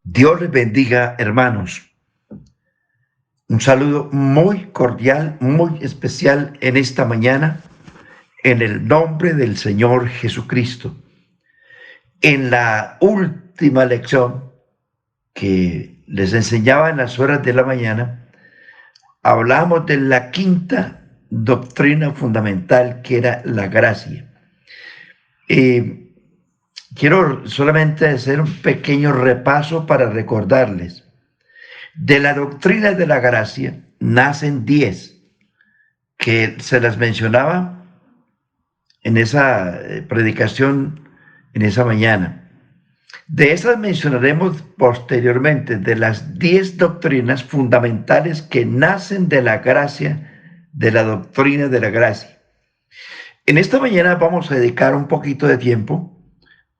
Dios les bendiga, hermanos. Un saludo muy cordial, muy especial en esta mañana, en el nombre del Señor Jesucristo. En la última lección que les enseñaba en las horas de la mañana, hablamos de la quinta doctrina fundamental, que era la gracia. Quiero solamente hacer un pequeño repaso para recordarles. De la doctrina de la gracia nacen 10, que se las mencionaba en esa predicación, en esa mañana. De esas mencionaremos posteriormente, de las 10 doctrinas fundamentales que nacen de la gracia, de la doctrina de la gracia. En esta mañana vamos a dedicar un poquito de tiempo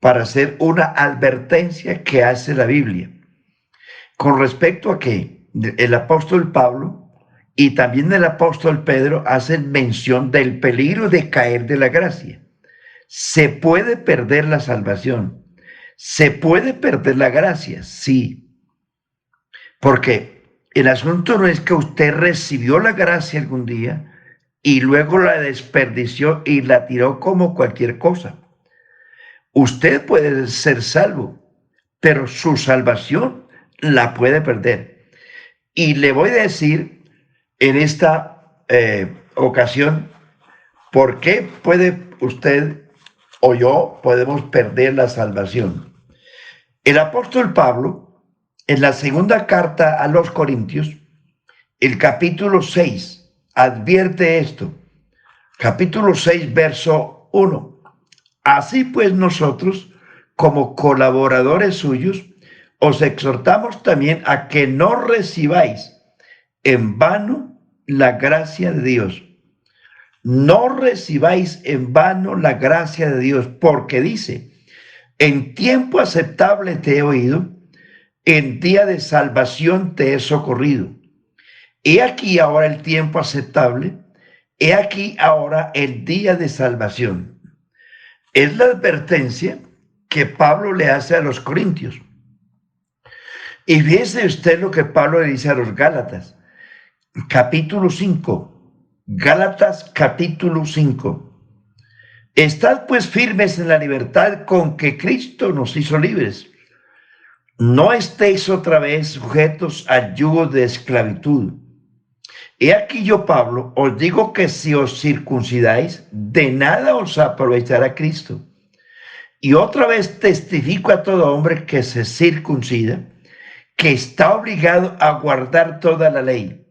para hacer una advertencia que hace la Biblia con respecto a que el apóstol Pablo y también el apóstol Pedro hacen mención del peligro de caer de la gracia. ¿Se puede perder la salvación? ¿Se puede perder la gracia? Sí. Porque el asunto no es que usted recibió la gracia algún día y luego la desperdició y la tiró como cualquier cosa. Usted puede ser salvo, pero su salvación la puede perder. Y le voy a decir en esta ocasión por qué puede usted o yo podemos perder la salvación. El apóstol Pablo, en la segunda carta a los Corintios, el capítulo 6, advierte esto. Capítulo 6, verso 1. Así pues nosotros, como colaboradores suyos, os exhortamos también a que no recibáis en vano la gracia de Dios. No recibáis en vano la gracia de Dios, porque dice, en tiempo aceptable te he oído, en día de salvación te he socorrido. He aquí ahora el tiempo aceptable, he aquí ahora el día de salvación. Es la advertencia que Pablo le hace a los corintios. Y fíjese usted lo que Pablo le dice a los Gálatas, capítulo 5. Gálatas capítulo 5. Estad pues firmes en la libertad con que Cristo nos hizo libres. No estéis otra vez sujetos al yugo de esclavitud. He aquí yo, Pablo, os digo que si os circuncidáis, de nada os aprovechará Cristo. Y otra vez testifico a todo hombre que se circuncida, que está obligado a guardar toda la ley.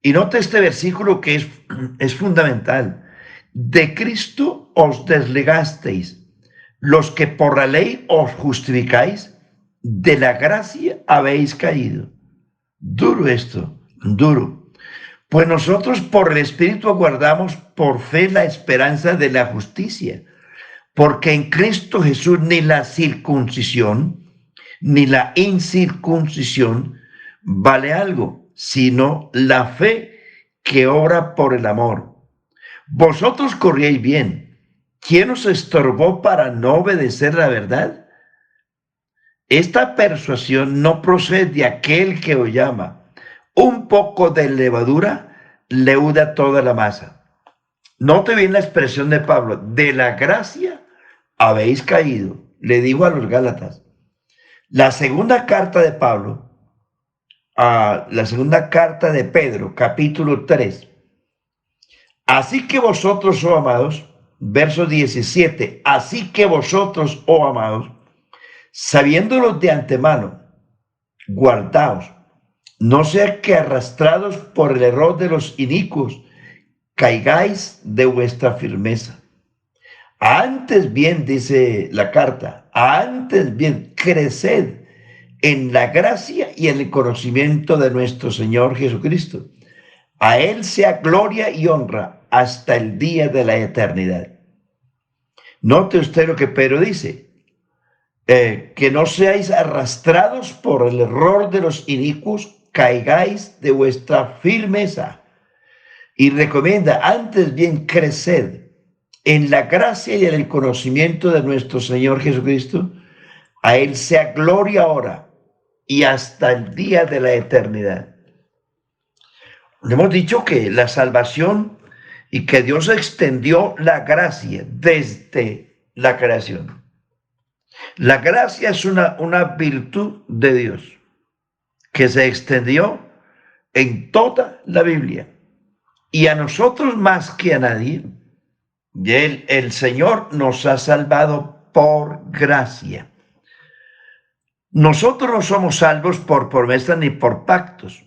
Y note este versículo que es fundamental. De Cristo os desligasteis, los que por la ley os justificáis, de la gracia habéis caído. Duro esto, duro. Pues nosotros por el Espíritu aguardamos por fe la esperanza de la justicia, porque en Cristo Jesús ni la circuncisión ni la incircuncisión vale algo, sino la fe que obra por el amor. Vosotros corríais bien. ¿Quién os estorbó para no obedecer la verdad? Esta persuasión no procede de aquel que os llama. Un poco de levadura leuda toda la masa. Note bien la expresión de Pablo. De la gracia habéis caído, le digo a los Gálatas. La segunda carta de Pablo, la segunda carta de Pedro, capítulo 3. Así que vosotros, oh amados, verso 17, así que vosotros, oh amados, sabiéndolo de antemano, guardaos, no sea que arrastrados por el error de los inicuos, caigáis de vuestra firmeza. Antes bien, dice la carta, antes bien, creced en la gracia y en el conocimiento de nuestro Señor Jesucristo. A Él sea gloria y honra hasta el día de la eternidad. Note usted lo que Pedro dice, que no seáis arrastrados por el error de los inicuos, caigáis de vuestra firmeza. Y recomienda, antes bien, creced en la gracia y en el conocimiento de nuestro Señor Jesucristo. A Él sea gloria ahora y hasta el día de la eternidad. Hemos dicho que la salvación y que Dios extendió la gracia desde la creación. La gracia es una virtud de Dios que se extendió en toda la Biblia. Y a nosotros más que a nadie, el Señor nos ha salvado por gracia. Nosotros no somos salvos por promesas ni por pactos.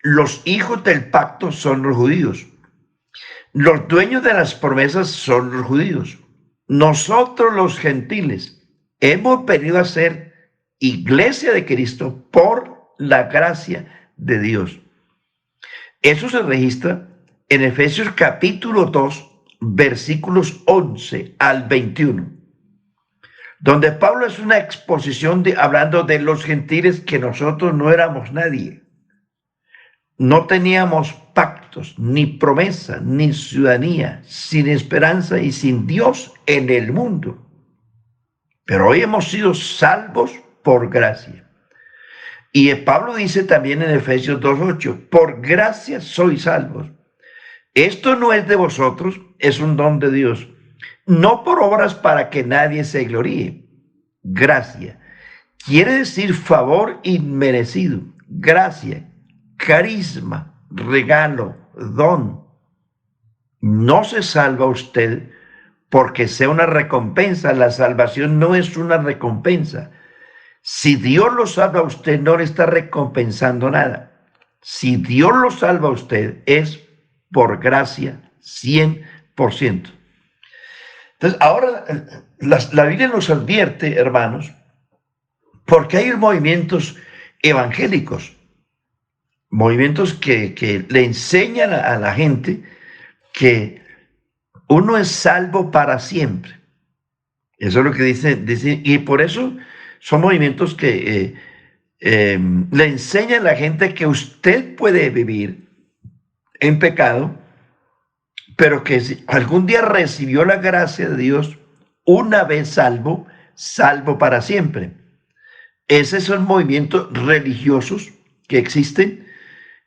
Los hijos del pacto son los judíos. Los dueños de las promesas son los judíos. Nosotros los gentiles hemos venido a ser iglesia de Cristo por la gracia de Dios. Eso se registra en Efesios capítulo 2, versículos 11 al 21, donde Pablo es una exposición hablando de los gentiles, que nosotros no éramos nadie. No teníamos pactos, ni promesa, ni ciudadanía, sin esperanza y sin Dios en el mundo. Pero hoy hemos sido salvos por gracia. Y Pablo dice también en Efesios 2:8, por gracia sois salvos. Esto no es de vosotros, es un don de Dios, no por obras para que nadie se gloríe. Gracia quiere decir favor inmerecido, gracia, carisma, regalo, don. No se salva usted porque sea una recompensa. La salvación no es una recompensa. Si Dios lo salva a usted, no le está recompensando nada. Si Dios lo salva a usted, es por gracia 100%. Entonces, ahora la Biblia nos advierte, hermanos, porque hay movimientos evangélicos, movimientos que le enseñan a la gente que uno es salvo para siempre. Eso es lo que dice, y por eso son movimientos que le enseñan a la gente que usted puede vivir en pecado, pero que si algún día recibió la gracia de Dios, una vez salvo, salvo para siempre. Esos son movimientos religiosos que existen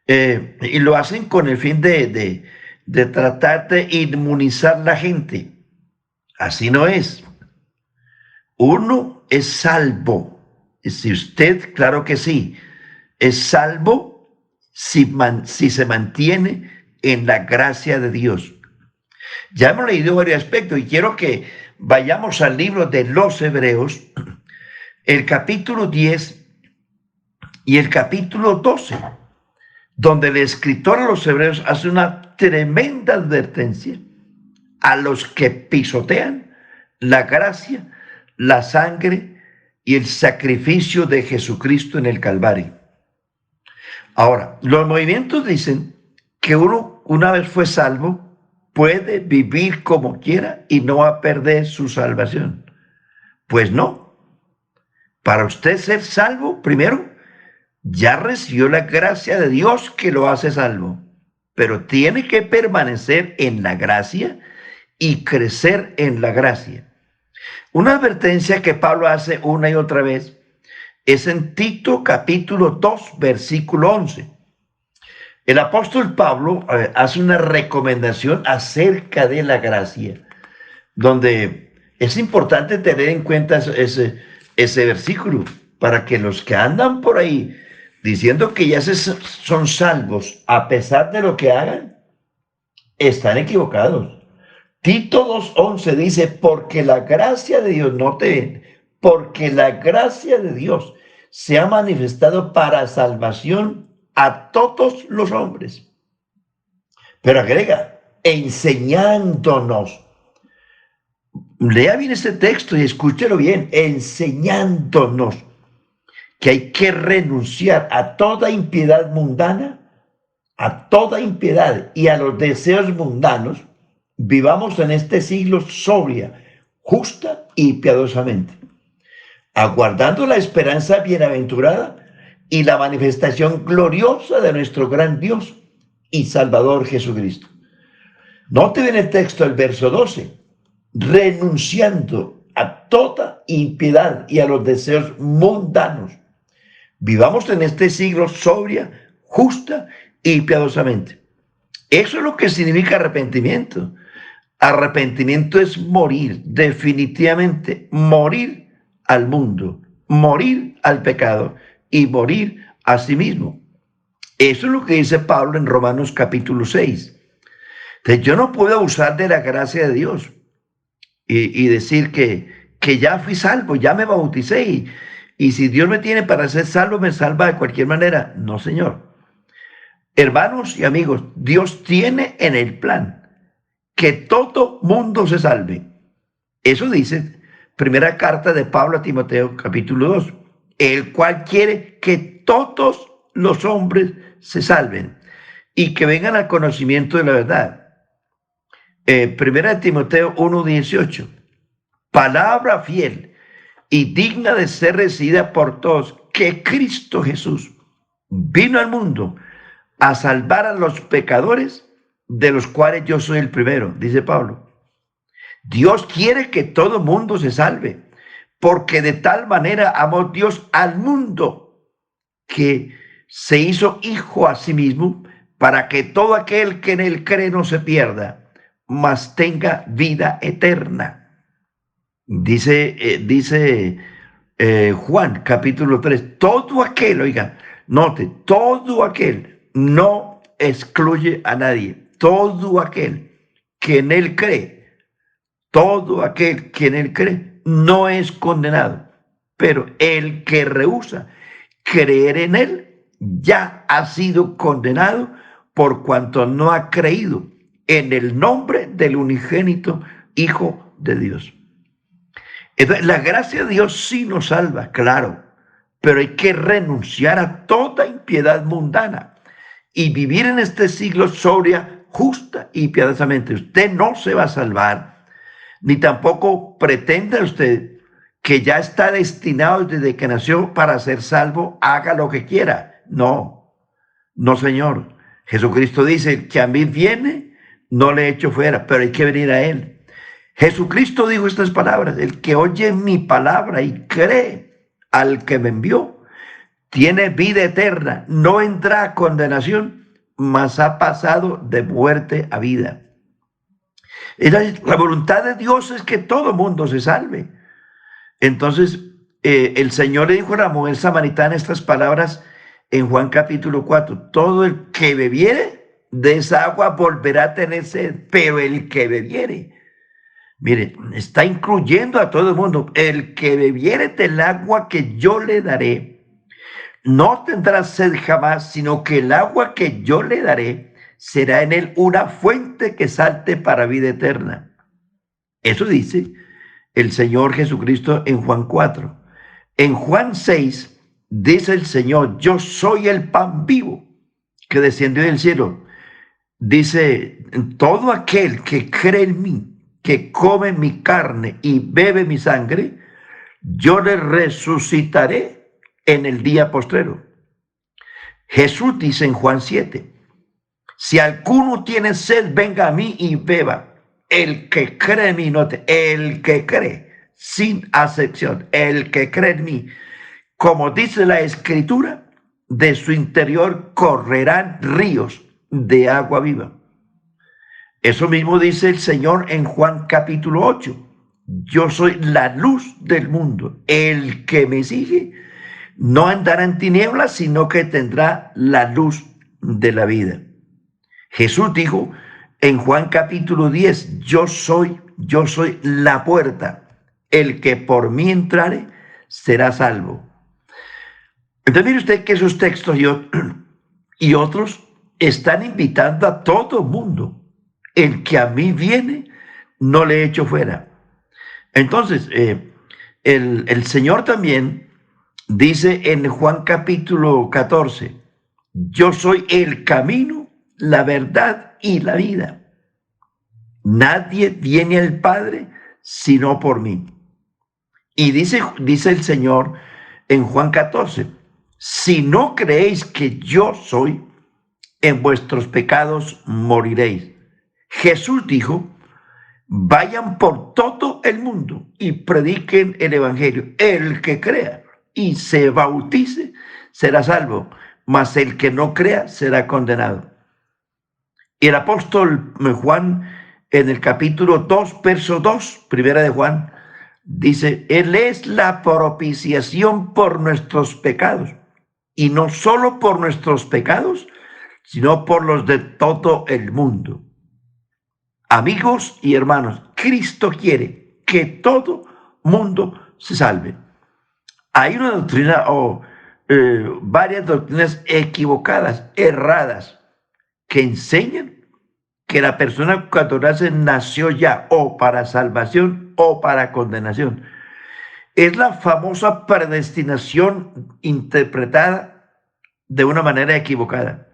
y lo hacen con el fin de tratar de inmunizar a la gente. Así no es. Uno es salvo. Si usted, claro que sí, es salvo si se mantiene en la gracia de Dios. Ya hemos leído varios aspectos y quiero que vayamos al libro de los Hebreos, el capítulo 10 y el capítulo 12, donde el escritor a los Hebreos hace una tremenda advertencia a los que pisotean la gracia, la sangre y el sacrificio de Jesucristo en el Calvario. Ahora, los movimientos dicen que uno, una vez fue salvo, puede vivir como quiera y no va a perder su salvación. Pues no. Para usted ser salvo, primero, ya recibió la gracia de Dios que lo hace salvo, pero tiene que permanecer en la gracia y crecer en la gracia. Una advertencia que Pablo hace una y otra vez es en Tito capítulo 2, versículo 11. El apóstol Pablo hace una recomendación acerca de la gracia, donde es importante tener en cuenta ese versículo, para que los que andan por ahí diciendo que ya son salvos a pesar de lo que hagan, están equivocados. Tito 2:11 dice, porque la gracia de Dios, noten, porque la gracia de Dios se ha manifestado para salvación a todos los hombres. Pero agrega, enseñándonos. Lea bien este texto y escúchelo bien, enseñándonos que hay que renunciar a toda impiedad mundana, a toda impiedad y a los deseos mundanos, vivamos en este siglo sobria, justa y piadosamente, aguardando la esperanza bienaventurada y la manifestación gloriosa de nuestro gran Dios y Salvador Jesucristo. Note bien el texto, el verso 12, renunciando a toda impiedad y a los deseos mundanos, Vivamos en este siglo sobria, justa y piadosamente. Eso es lo que significa arrepentimiento. Arrepentimiento es morir, definitivamente morir al mundo, morir al pecado y morir a sí mismo. Eso es lo que dice Pablo en Romanos capítulo 6. Entonces, yo no puedo abusar de la gracia de Dios y decir que ya fui salvo, ya me bauticé y si Dios me tiene para ser salvo, me salva de cualquier manera. No, Señor. Hermanos y amigos, Dios tiene en el plan que todo mundo se salve. Eso dice primera carta de Pablo a Timoteo, capítulo 2, el cual quiere que todos los hombres se salven y que vengan al conocimiento de la verdad. Primera de Timoteo 1:18, palabra fiel y digna de ser recibida por todos, que Cristo Jesús vino al mundo a salvar a los pecadores, de los cuales yo soy el primero, dice Pablo. Dios quiere que todo mundo se salve, porque de tal manera amó Dios al mundo que se hizo hijo a sí mismo, para que todo aquel que en él cree no se pierda, mas tenga vida eterna. Dice Juan capítulo 3, todo aquel, oiga, note, todo aquel, no excluye a nadie, todo aquel que en él cree, todo aquel que en él cree no es condenado, pero el que rehúsa creer en él ya ha sido condenado por cuanto no ha creído en el nombre del unigénito Hijo de Dios. Entonces, la gracia de Dios sí nos salva, claro, pero hay que renunciar a toda impiedad mundana y vivir en este siglo sobria, justa y piadosamente. Usted no se va a salvar, ni tampoco pretenda usted que ya está destinado desde que nació para ser salvo, haga lo que quiera. No, no, Señor. Jesucristo dice, que a mí viene, no le echo fuera, pero hay que venir a él. Jesucristo dijo estas palabras, el que oye mi palabra y cree al que me envió, tiene vida eterna, no entra a condenación, mas ha pasado de muerte a vida. La voluntad de Dios es que todo mundo se salve. Entonces, el Señor le dijo a la mujer samaritana estas palabras en Juan capítulo 4, todo el que bebiere de esa agua volverá a tener sed, pero el que bebiere, mire, está incluyendo a todo el mundo, el que bebiere del agua que yo le daré, no tendrá sed jamás, sino que el agua que yo le daré será en él una fuente que salte para vida eterna. Eso dice el Señor Jesucristo en Juan 4. En Juan 6 dice el Señor, yo soy el pan vivo que descendió del cielo. Dice, todo aquel que cree en mí, que come mi carne y bebe mi sangre, yo le resucitaré en el día postrero. Jesús dice en Juan 7, si alguno tiene sed, venga a mí y beba. El que cree en mí, note, el que cree, sin acepción, el que cree en mí, como dice la Escritura, de su interior correrán ríos de agua viva. Eso mismo dice el Señor en Juan capítulo 8. Yo soy la luz del mundo. El que me sigue no andará en tinieblas, sino que tendrá la luz de la vida. Jesús dijo en Juan capítulo 10, yo soy la puerta. El que por mí entrare será salvo. Entonces mire usted que esos textos y otros están invitando a todo mundo. El que a mí viene, no le echo fuera. Entonces, el Señor también dice en Juan capítulo 14, yo soy el camino, la verdad y la vida. Nadie viene al Padre sino por mí. Y dice el Señor en Juan 14, si no creéis que yo soy, en vuestros pecados moriréis. Jesús dijo, vayan por todo el mundo y prediquen el evangelio. El que crea y se bautice será salvo, mas el que no crea será condenado. Y el apóstol Juan, en el capítulo 2, verso 2, primera de Juan, dice, Él es la propiciación por nuestros pecados, y no solo por nuestros pecados, sino por los de todo el mundo. Amigos y hermanos, Cristo quiere que todo mundo se salve. Hay una doctrina o varias doctrinas equivocadas, erradas, que enseñan que la persona cuando nace nació ya o para salvación o para condenación. Es la famosa predestinación interpretada de una manera equivocada,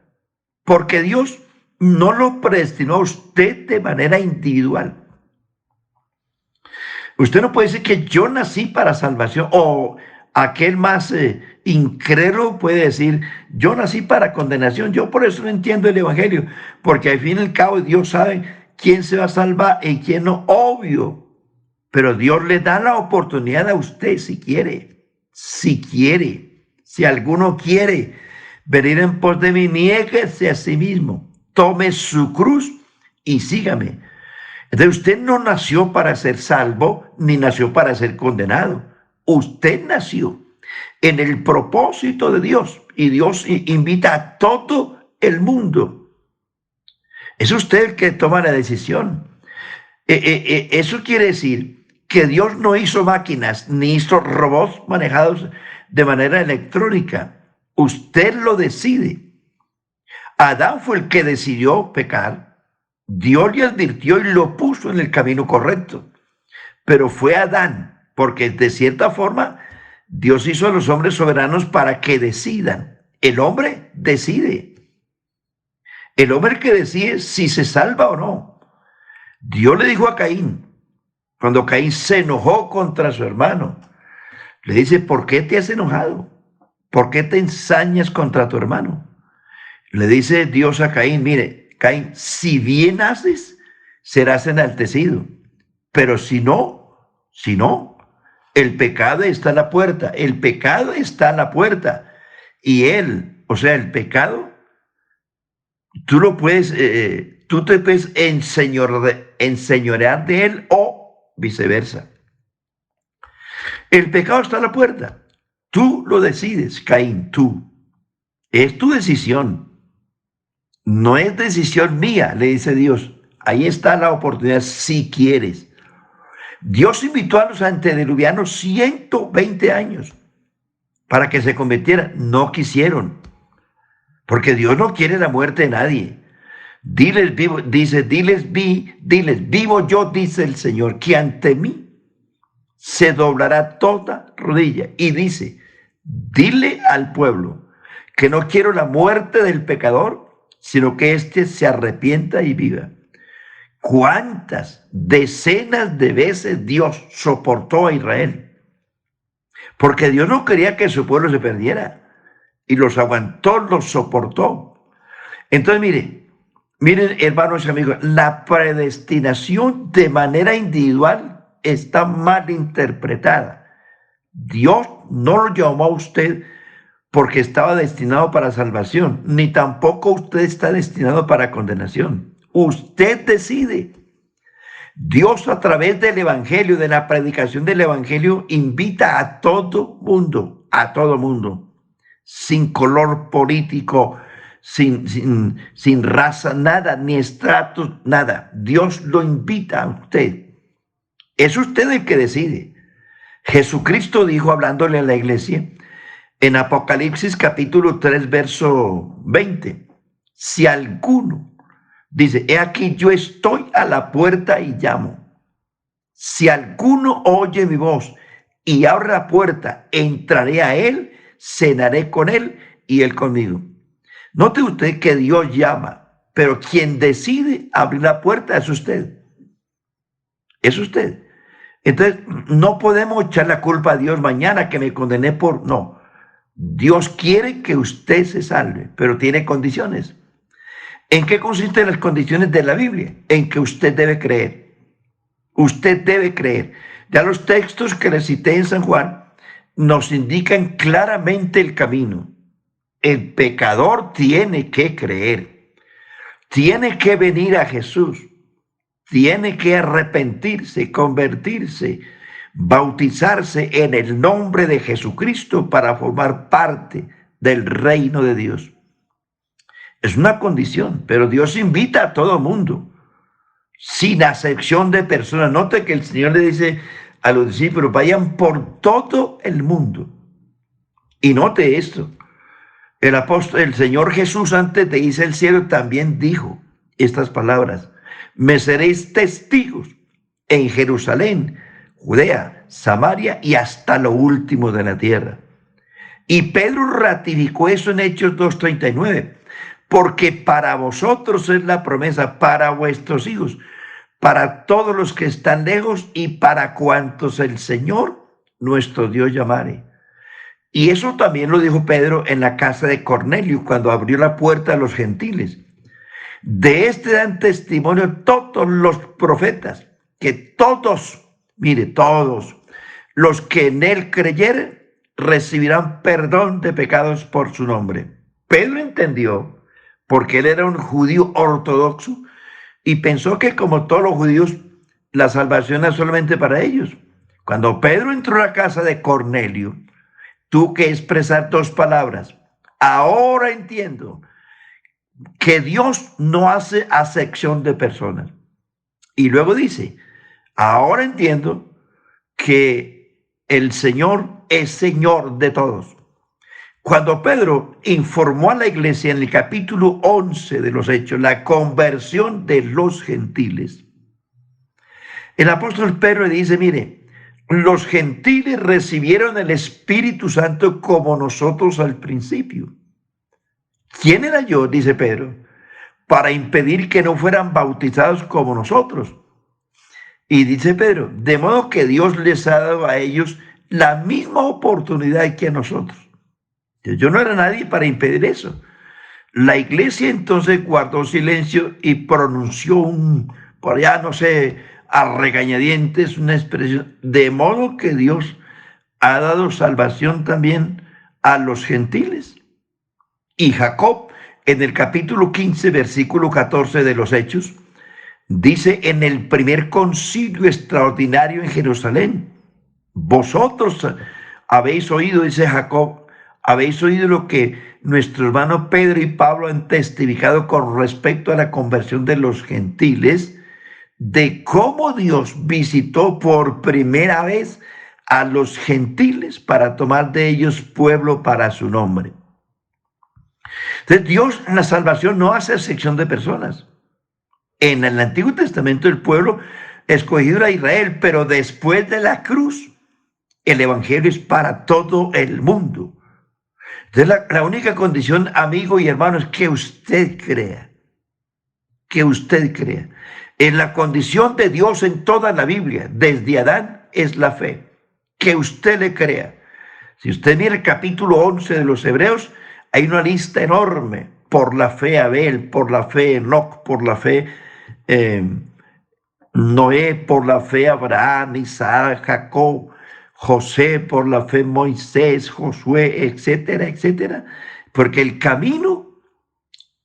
porque Dios no lo predestinó a usted de manera individual. Usted no puede decir que yo nací para salvación, o aquel más incrédulo puede decir, yo nací para condenación. Yo por eso no entiendo el evangelio, porque al fin y al cabo Dios sabe quién se va a salvar y quién no, obvio. Pero Dios le da la oportunidad a usted si quiere, si alguno quiere venir en pos de mí, niéguese a sí mismo, tome su cruz y sígame. Entonces usted no nació para ser salvo, ni nació para ser condenado. Usted nació en el propósito de Dios, y Dios invita a todo el mundo. Es usted el que toma la decisión. Eso quiere decir que Dios no hizo máquinas, ni hizo robots manejados de manera electrónica. Usted lo decide. Adán fue el que decidió pecar. Dios le advirtió y lo puso en el camino correcto. Pero fue Adán, porque de cierta forma Dios hizo a los hombres soberanos para que decidan. El hombre decide. El hombre que decide si se salva o no. Dios le dijo a Caín, cuando Caín se enojó contra su hermano, le dice, ¿por qué te has enojado? ¿Por qué te ensañas contra tu hermano? Le dice Dios a Caín, mire, Caín, si bien haces, serás enaltecido. Pero si no, el pecado está a la puerta. El pecado está a la puerta. Y él, o sea, el pecado, tú lo puedes, tú te puedes enseñorear de él o viceversa. El pecado está a la puerta. Tú lo decides, Caín, tú. Es tu decisión. No es decisión mía, le dice Dios. Ahí está la oportunidad si quieres. Dios invitó a los antediluvianos 120 años para que se convirtieran. No quisieron, porque Dios no quiere la muerte de nadie. Diles vivo yo, dice el Señor, que ante mí se doblará toda rodilla. Y dice, dile al pueblo que no quiero la muerte del pecador, sino que éste se arrepienta y viva. ¿Cuántas decenas de veces Dios soportó a Israel? Porque Dios no quería que su pueblo se perdiera. Y los aguantó, los soportó. Entonces, miren, hermanos y amigos, la predestinación de manera individual está mal interpretada. Dios no lo llamó a usted porque estaba destinado para salvación, ni tampoco usted está destinado para condenación. Usted decide. Dios, a través del evangelio, de la predicación del evangelio, invita a todo mundo, sin color político, sin raza, nada, ni estratos, nada. Dios lo invita a usted. Es usted el que decide. Jesucristo dijo, hablándole a la iglesia, en Apocalipsis capítulo 3, verso 20, si alguno dice, he aquí yo estoy a la puerta y llamo. Si alguno oye mi voz y abre la puerta, entraré a él, cenaré con él y él conmigo. Note usted que Dios llama, pero quien decide abrir la puerta es usted. Es usted. Entonces, no podemos echar la culpa a Dios mañana que me condené por... No. Dios quiere que usted se salve, pero tiene condiciones. ¿En qué consisten las condiciones de la Biblia? En que usted debe creer. Usted debe creer. Ya los textos que le cité en San Juan, nos indican claramente el camino. El pecador tiene que creer, tiene que venir a Jesús, tiene que arrepentirse, convertirse, bautizarse en el nombre de Jesucristo para formar parte del reino de Dios. Es una condición, pero Dios invita a todo mundo, sin acepción de personas. Note que el Señor le dice a los discípulos, vayan por todo el mundo. Y note esto, el Señor Jesús, antes de irse al cielo, también dijo estas palabras: me seréis testigos en Jerusalén, Judea, Samaria y hasta lo último de la tierra. Y Pedro ratificó eso en Hechos 2:39, porque para vosotros es la promesa, para vuestros hijos, para todos los que están lejos y para cuantos el Señor nuestro Dios llamare. Y eso también lo dijo Pedro en la casa de Cornelio, cuando abrió la puerta a los gentiles. De este dan testimonio todos los profetas, que todos, mire, todos los que en él creyeren recibirán perdón de pecados por su nombre. Pedro entendió, porque él era un judío ortodoxo, y pensó que como todos los judíos, la salvación era solamente para ellos. Cuando Pedro entró a la casa de Cornelio, tuvo que expresar dos palabras: ahora entiendo que Dios no hace acepción de personas. Y luego dice, ahora entiendo que el Señor es Señor de todos. Cuando Pedro informó a la iglesia en el capítulo 11 de los Hechos la conversión de los gentiles, el apóstol Pedro le dice, mire, los gentiles recibieron el Espíritu Santo como nosotros al principio. ¿Quién era yo, dice Pedro, para impedir que no fueran bautizados como nosotros? Y dice Pedro, de modo que Dios les ha dado a ellos la misma oportunidad que a nosotros. Yo no era nadie para impedir eso. La iglesia entonces guardó silencio y pronunció por allá, no sé, a regañadientes, una expresión, de modo que Dios ha dado salvación también a los gentiles. Y Jacob, en el capítulo 15, versículo 14 de los Hechos, dice en el primer concilio extraordinario en Jerusalén, vosotros habéis oído, dice Jacob, habéis oído lo que nuestro hermano Pedro y Pablo han testificado con respecto a la conversión de los gentiles, de cómo Dios visitó por primera vez a los gentiles para tomar de ellos pueblo para su nombre. Entonces Dios en la salvación no hace excepción de personas. En el Antiguo Testamento el pueblo escogido era Israel, pero después de la cruz el evangelio es para todo el mundo. Entonces la única condición, amigo y hermano, es que usted crea. Que usted crea. En la condición de Dios en toda la Biblia, desde Adán, es la fe. Que usted le crea. Si usted mira el capítulo 11 de los Hebreos, hay una lista enorme. Por la fe Abel, por la fe Enoc, por la fe Noé, por la fe Abraham, Isaac, Jacob, José, por la fe Moisés, Josué, etcétera, etcétera. Porque el camino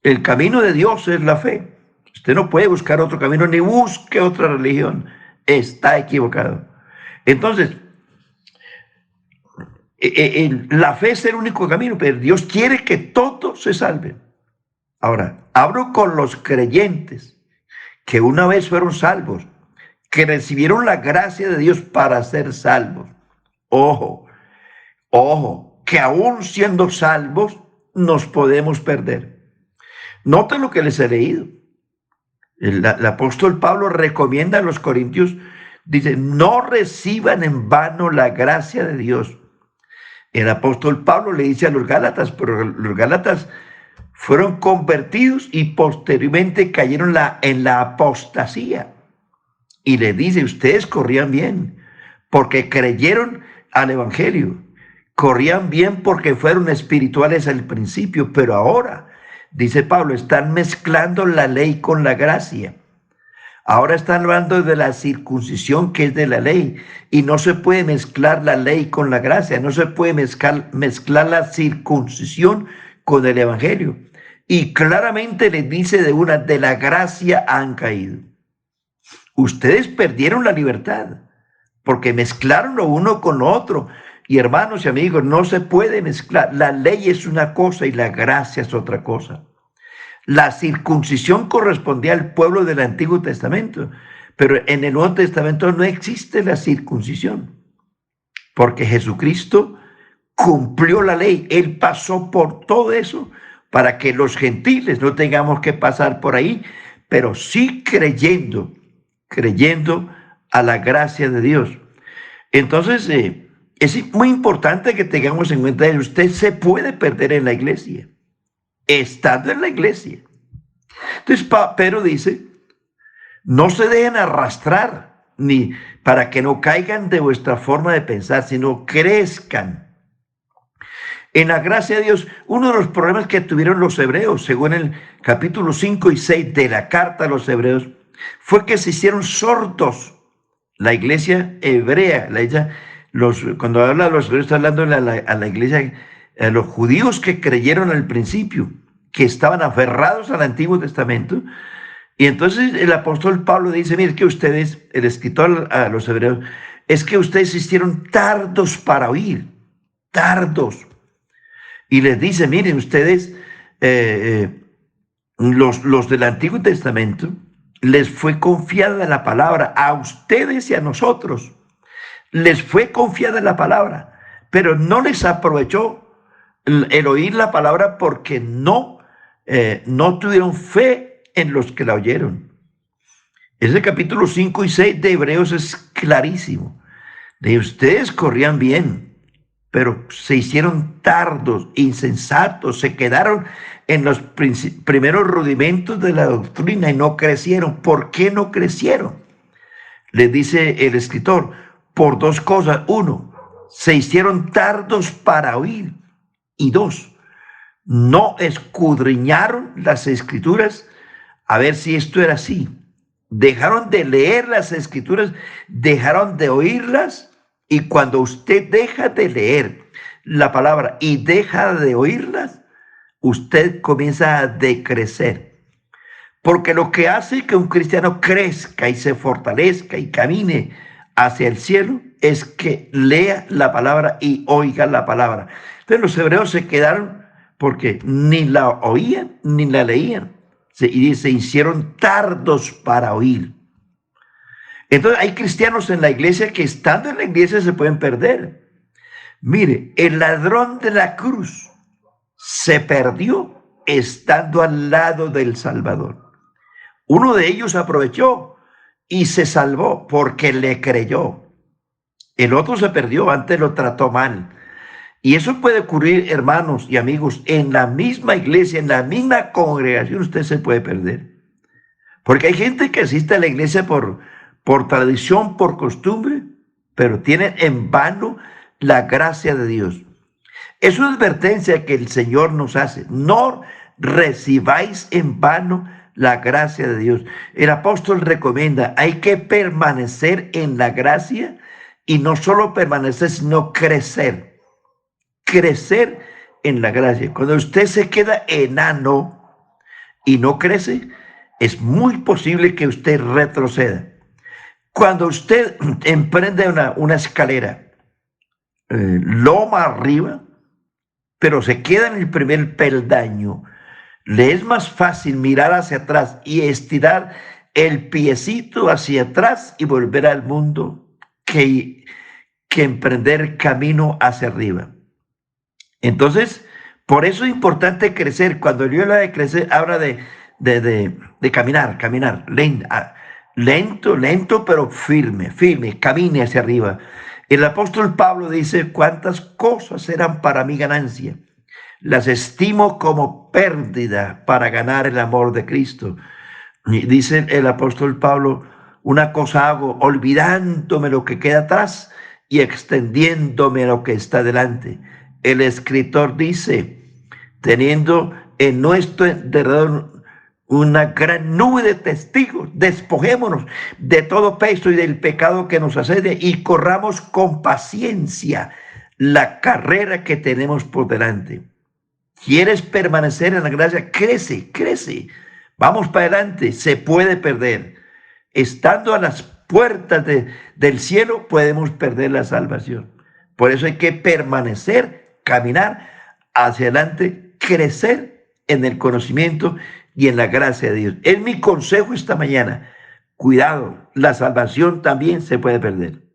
de Dios es la fe. Usted no puede buscar otro camino, ni busque otra religión. Está equivocado. Entonces, la fe es el único camino, pero Dios quiere que todos se salven. Ahora, hablo con los creyentes que una vez fueron salvos, que recibieron la gracia de Dios para ser salvos. Ojo, que aún siendo salvos nos podemos perder. Noten lo que les he leído. El apóstol Pablo recomienda a los corintios, dice, no reciban en vano la gracia de Dios. El apóstol Pablo le dice a los gálatas, pero los gálatas fueron convertidos y posteriormente cayeron en la apostasía. Y le dice, ustedes corrían bien porque creyeron al evangelio. Corrían bien porque fueron espirituales al principio, pero ahora, dice Pablo, están mezclando la ley con la gracia. Ahora están hablando de la circuncisión, que es de la ley, y no se puede mezclar la ley con la gracia, no se puede mezclar la circuncisión con el evangelio. Y claramente les dice de la gracia han caído. Ustedes perdieron la libertad porque mezclaron lo uno con lo otro. Y hermanos y amigos, no se puede mezclar. La ley es una cosa y la gracia es otra cosa. La circuncisión correspondía al pueblo del Antiguo Testamento, pero en el Nuevo Testamento no existe la circuncisión, porque Jesucristo cumplió la ley. Él pasó por todo eso para que los gentiles no tengamos que pasar por ahí, pero sí creyendo a la gracia de Dios. Entonces, es muy importante que tengamos en cuenta que usted se puede perder en la iglesia, estando en la iglesia. Entonces, Pedro dice, no se dejen arrastrar, ni para que no caigan de vuestra forma de pensar, sino crezcan en la gracia de Dios. Uno de los problemas que tuvieron los hebreos, según el capítulo 5 y 6 de la carta a los hebreos, fue que se hicieron sordos. La iglesia hebrea, cuando habla de los hebreos, está hablando a la iglesia, a los judíos que creyeron al principio, que estaban aferrados al Antiguo Testamento. Y entonces el apóstol Pablo dice, mire, que ustedes, el escritor a los hebreos, es que ustedes se hicieron tardos para oír, tardos. Y les dice, miren, ustedes, los del Antiguo Testamento, les fue confiada la palabra, a ustedes y a nosotros, les fue confiada la palabra, pero no les aprovechó el oír la palabra porque no tuvieron fe en los que la oyeron. Ese capítulo 5 y 6 de Hebreos es clarísimo. De ustedes corrían bien, pero se hicieron tardos, insensatos, se quedaron en los primeros rudimentos de la doctrina y no crecieron. ¿Por qué no crecieron? Les dice el escritor, por dos cosas. Uno, se hicieron tardos para oír. Y dos, no escudriñaron las escrituras a ver si esto era así. Dejaron de leer las escrituras, dejaron de oírlas, y cuando usted deja de leer la palabra y deja de oírlas, usted comienza a decrecer. Porque lo que hace que un cristiano crezca y se fortalezca y camine hacia el cielo es que lea la palabra y oiga la palabra. Entonces los hebreos se quedaron porque ni la oían ni la leían. Y se hicieron tardos para oír. Entonces hay cristianos en la iglesia que estando en la iglesia se pueden perder. Mire, el ladrón de la cruz se perdió estando al lado del Salvador. Uno de ellos aprovechó y se salvó porque le creyó. El otro se perdió, antes lo trató mal. Y eso puede ocurrir, hermanos y amigos, en la misma iglesia, en la misma congregación, usted se puede perder. Porque hay gente que asiste a la iglesia por tradición, por costumbre, pero tiene en vano la gracia de Dios. Es una advertencia que el Señor nos hace. No recibáis en vano la gracia de Dios. El apóstol recomienda, hay que permanecer en la gracia y no solo permanecer, sino crecer. Crecer en la gracia. Cuando usted se queda enano y no crece, es muy posible que usted retroceda. Cuando usted emprende una escalera, loma arriba, pero se queda en el primer peldaño, le es más fácil mirar hacia atrás y estirar el piecito hacia atrás y volver al mundo que emprender camino hacia arriba. Entonces, por eso es importante crecer. Cuando yo habla de crecer, habla de caminar, lento, pero firme, camine hacia arriba. El apóstol Pablo dice, cuántas cosas eran para mi ganancia, las estimo como pérdida para ganar el amor de Cristo. Y dice el apóstol Pablo, una cosa hago, olvidándome lo que queda atrás y extendiéndome a lo que está delante. El escritor dice, teniendo en nuestro derredor una gran nube de testigos. Despojémonos de todo peso y del pecado que nos asedia y corramos con paciencia la carrera que tenemos por delante. ¿Quieres permanecer en la gracia? Crece, crece. Vamos para adelante. Se puede perder. Estando a las puertas del cielo, podemos perder la salvación. Por eso hay que permanecer, caminar hacia adelante, crecer en el conocimiento y en la gracia de Dios. Es mi consejo esta mañana. Cuidado, la salvación también se puede perder.